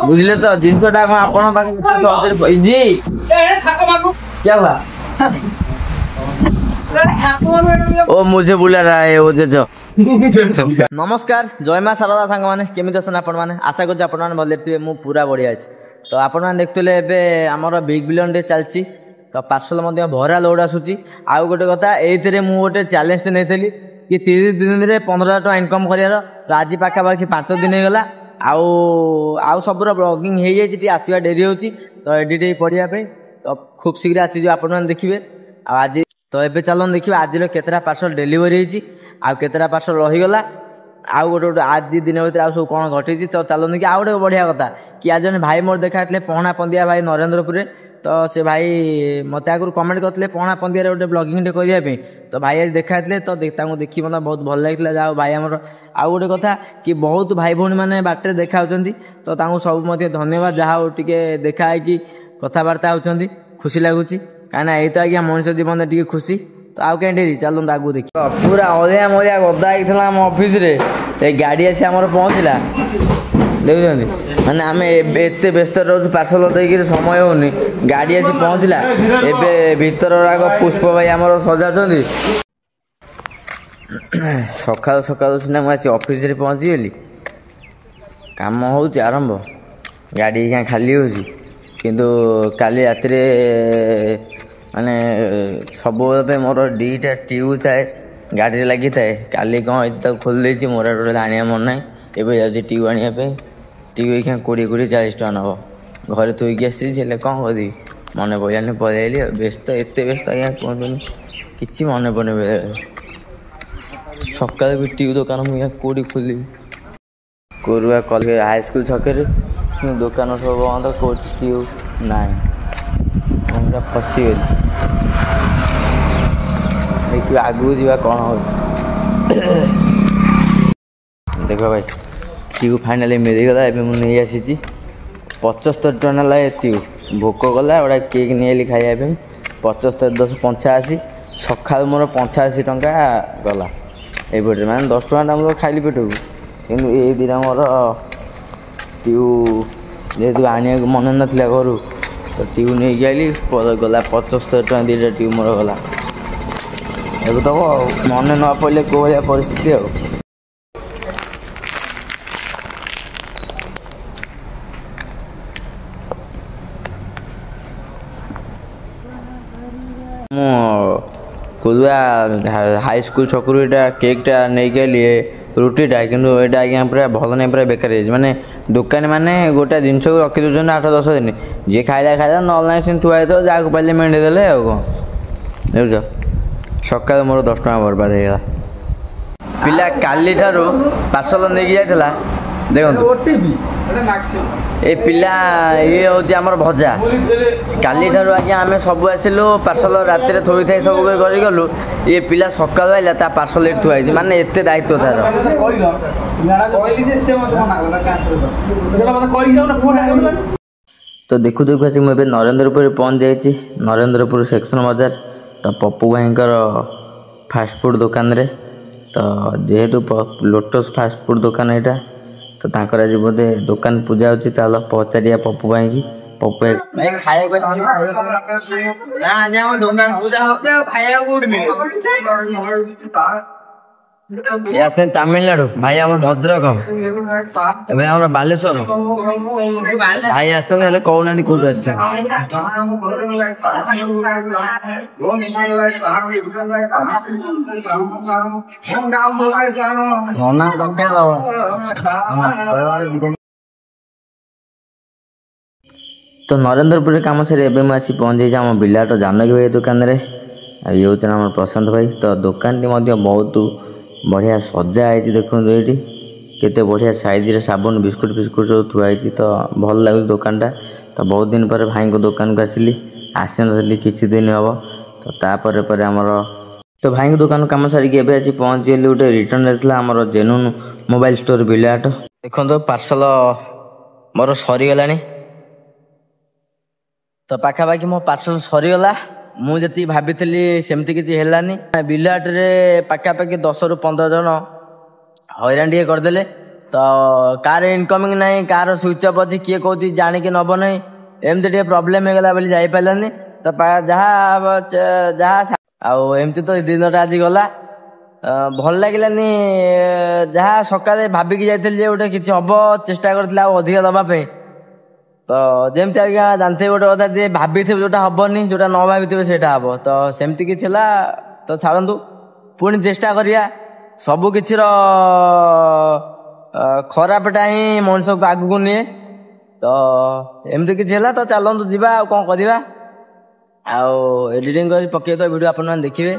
बुझले तो जिनसटा आपण पाखे जी क्या हुआ ओ मुझे बुला रहा है वो जो नमस्कार जय माँ शारदा सांग मैंने केमी अच्छा आपण मैंने आशा कर भले थे मु पूरा बढ़िया अच्छे तो आपण मैंने देखुले आमर बिग बिलियन डे चलती तो पार्सल भरा लोड आसूची आउ गोटे कथा ये गोटे चैलेंज नहीं कि 30 दिन में 15,000 टका इनकम करार तो आज पाखापाखि 5 दिन हो गला आउ सब ब्लॉगिंग हो जाए आसवा डेरी हो तो एडिट पढ़ाई तो खूब शीघ्र आसी आपण मैंने देखिए आज तो ये चलन देखिए आज केतरा पार्सल डेलीवरी होती आउ केतरा पार्सल रहीगला आउ गोटे गोटे आज दिन भर आउ सब कौन घटी तो चलन देखिए आउ गोटे बढ़िया कथा कि आज जन भाई मोर देखा पहना पंदिया भाई नरेंद्रपुर तो से भाई मत आगुरी कमेंट करते पहना पंदिया गोटे ब्लॉगिंग करने तो भाई आज देखा तो देखी मतलब बहुत भल लगी जाओ भाई आमर आउ गोटे कथा कि बहुत भाई भौणी मैंने बाटर देखा तो सब धन्यवाद जहाँ टे देखा कि कथबार्ता होती खुशी लगुच कहीं ये तो आज्ञा मनुष्य जीवन टे खुशी तो आउ कहीं डेरी चलते आगू देख पूरा अलिया मलिया गदा होता आम ऑफिस रे गाड़ी आसी आम पहुँचला देखुं माने आम एत व्यस्त रोज पार्सल देकर समय होनी गाड़ी आसी पहुँचला एबे भीतर आग पुष्प भाई आम सजा सका सका सीना मुझे ऑफिस रे पहुँची गली काम हो आरंभ गाड़ी क्या खाली हो किंतु काली रात माने सब मोर दीटा ट्यूब थाए गाड़ी लगी थाए काली कौन ये खोल देती मोर टोटल आने मन ना एवं जाऊँगी ट्यूब आने ट्यूब क्या 20-40 टका नब घरे थोक आसी कौन करी मन पड़ानी पलैली व्यस्त एत व्यस्त आज्ञा कहतुनि कि मन पड़े सकाल भी ट्यूब दुकान मुझे कौटी खोल कोरुआ कल हाईस्कल छक दुकान सब बंद कौट ट्यूब ना पूरा फसीगली देखिए आगू जा कौन हो देख भाई ट्यूब फाइनाली मिलगला एवं मुझे नहीं आसी 75 टका ना ट्यूब भोक गला गोटे केक नहीं खाइबा 75-10-85 सका मोर 85 टका गला ये मैंने 10 टका मोर खाइली पेट को कि ये दिन मोर ट्यूब जेहतु आने मन नाला घर तो ट्यूब नहीं आइली गला 75 टका 2टा ट्यूब मोर गला एवं तो मन न पड़े कौ भाया परिस्थिति खुदुआ हाई स्कूल छकरू यहाँ केकटा नहीं गली रुटीटा कि आज्ञा पूरा भल नहीं पूरा बेकार माने दुकान मैंने गोटे जिनस को रखी दूसरे 8-10 दिन जी खाइला खाइला ना सी थुआ तो जहाँ पारे मेढ़ी देले आ कौन देखुच सका मोर 10 टका बर्बाद होगा पिला काली ठारू पार्सल नहीं जाता देखो ए पिला ये हूँ आमर भजा काली ठारू आज्ञा आम सब आसिलु पार्सल रात थोड़ी थाई सब गलु ये पिला सका आइला ता पार्सल ये थुआई माने एत दायित्व तार तो देखु देखु आसिक मुझे नरेंद्रपुर पहुँच जाइए नरेंद्रपुर सेक्शन बाजार तो पप्पू भाई फास्टफुड दुकान रे तो जेहेतु लोटस फास्टफुड दुकान यहाँ तो तांकर आज बोधे दुकान पूजा होती पचारिया पप्पू भाई की पप्पू भाई तमिलनाडु भाई आम भद्रक आम बालेश्वर भाई आसते कहना कौट तो नरेंद्रपुर कम सर एवं मुझे पहुँच आम बिलाट जानकी भाई दुकान रे ये हूँ आम प्रशांत भाई तो दुकान टी बहुत बढ़िया सजा है देखो ये केते बढ़िया साइज रे साबुन बिस्कुट फिस्कुट सब थुआई तो भल लगे दुकानटा तो बहुत दिन पर भाई को दुकान को आसिली आसी नी किसी दिन हम तो तापर पर आमर तो भाई को दुकान कम सारिक एवं आसी पहुँची गली गोटे रिटर्न रहता आमर जेनुन मोबाइल स्टोर बिलाट देखो तो पार्सल मोर सरीगला तो पाखापाखि मो पार्सल सरीगला मुझे भाभी सेमती किसी है बिलाट रे पाखापाखि 10 ରୁ 15 जन हैरान टे करदे तो कार इनकमिंग नहीं कार स्विच अफ अच्छी किए कौन जानिकी नब नहीं एमती टे प्रोब्लेम होगा बोली जापारानी तो जहाँ आमती तो दिनटा आज गला भल लगिलानी जहाँ सकाले भाविकी जाइए गोटे किसी हम चेष्टा करथिला अधिक दवाई तो जमती आज्ञा जानते गोटे कथा जे भाभी जोटा हबनी जोटा न भाभी सेटा हम तो सेमती कि तो छाड़ू पुणी चेष्टा करिया सबु किछि खरापटा ही मनुष्य को आगू निए तो एमती किछि तो चलतु जीवा कौन करवा एडिटिंग कर पकई तो वीडियो आपण देखिए।